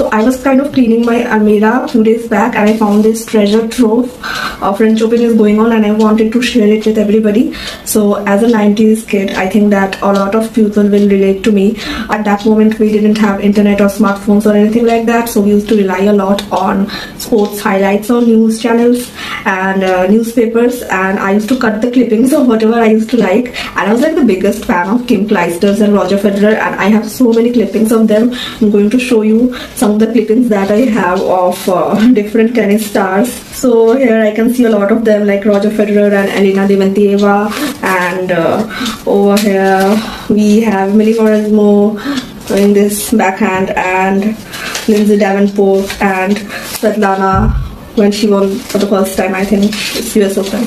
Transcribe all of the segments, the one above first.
So I was kind of cleaning my almirah a few days back, and I found this treasure trove of French Open is going on, and I wanted to share it with everybody. So as a 90s kid, I think that a lot of people will relate to me. At that moment, we didn't have internet or smartphones or anything like that, so we used to rely a lot on sports highlights on news channels and newspapers, and I used to cut the clippings of whatever I used to like. And I was like the biggest fan of Clijsters and Roger Federer, and I have so many clippings of them. I'm going to show you some of the clippings that I have of different tennis stars. So here I can see a lot of them, like Roger Federer and andreeva, and over here we have Millie Moresmo doing this backhand, and Lindsay Davenport and Svetlana when she won for the first time, I think, it's US Open,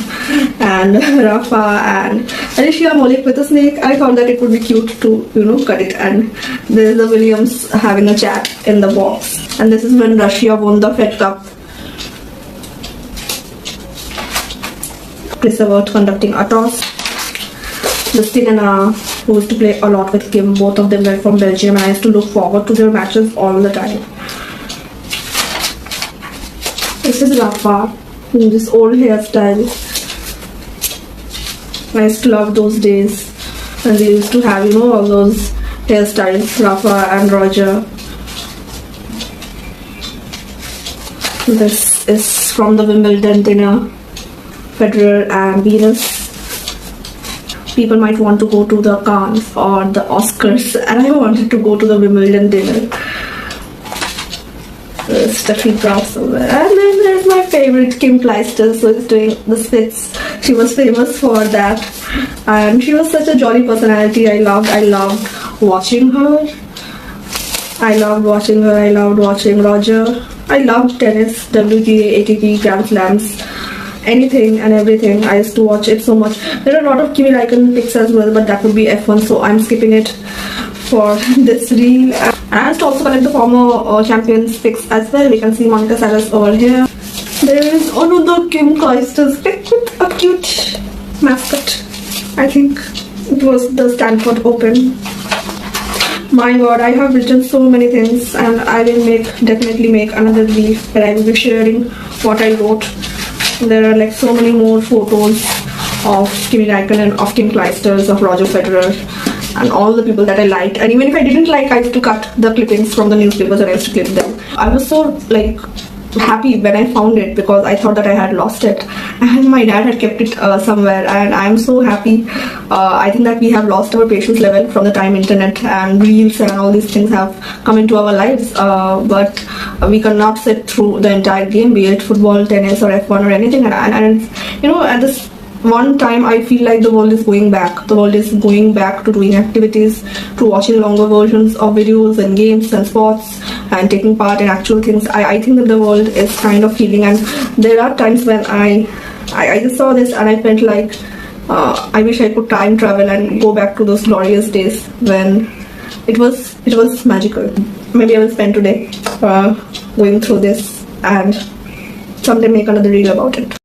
and Rafa and Alicia Molik with a snake. I thought that it would be cute to, cut it. And there's the Williams having a chat in the box. And this is when Russia won the Fed Cup. Clijsters conducting a toss. Justin and who used to play a lot with Kim, both of them were from Belgium, and I used to look forward to their matches all the time. This is Rafa in this old hairstyle. I used to love those days, and they used to have, all those hairstyles, Rafa and Roger. This is from the Wimbledon dinner, Federer and Venus. People might want to go to the Cannes or the Oscars, and I wanted to go to the Wimbledon dinner. Stuffy brow somewhere. And then there's my favorite, Kim Clijsters, who is doing the splits. She was famous for that, and she was such a jolly personality. I loved watching her. I loved watching Roger. I loved tennis, WTA, ATP, Grand Slams, anything and everything. I used to watch it so much. There are a lot of Kimi Raikkonen pics as well, but that would be F1, so I'm skipping it for this reel. And I used to also collect the former champions pics as well. We can see Monica Seles over here. There is another Kim Clijsters pic with a cute mascot. I think it was the Stanford Open. My god, I have written so many things, and I will definitely make another reel where I will be sharing what I wrote. There are like so many more photos of Kimi Raikkonen, of Kim Clijsters, of Roger Federer, and all the people that I liked. And even if I didn't like, I used to cut the clippings from the newspapers and I used to clip them. I was so happy when I found it, because I thought that I had lost it, and my dad had kept it somewhere, and I'm so happy. I think that we have lost our patience level from the time internet and reels and all these things have come into our lives, but we cannot sit through the entire game, be it football, tennis or F1 or anything, and at this one time I feel like the world is going back. The world is going back to doing activities, to watching longer versions of videos and games and sports, and taking part in actual things. I think that the world is kind of healing, and there are times when I just saw this and I felt like I wish I could time travel and go back to those glorious days when it was magical. Maybe I will spend today going through this and someday make another reel about it.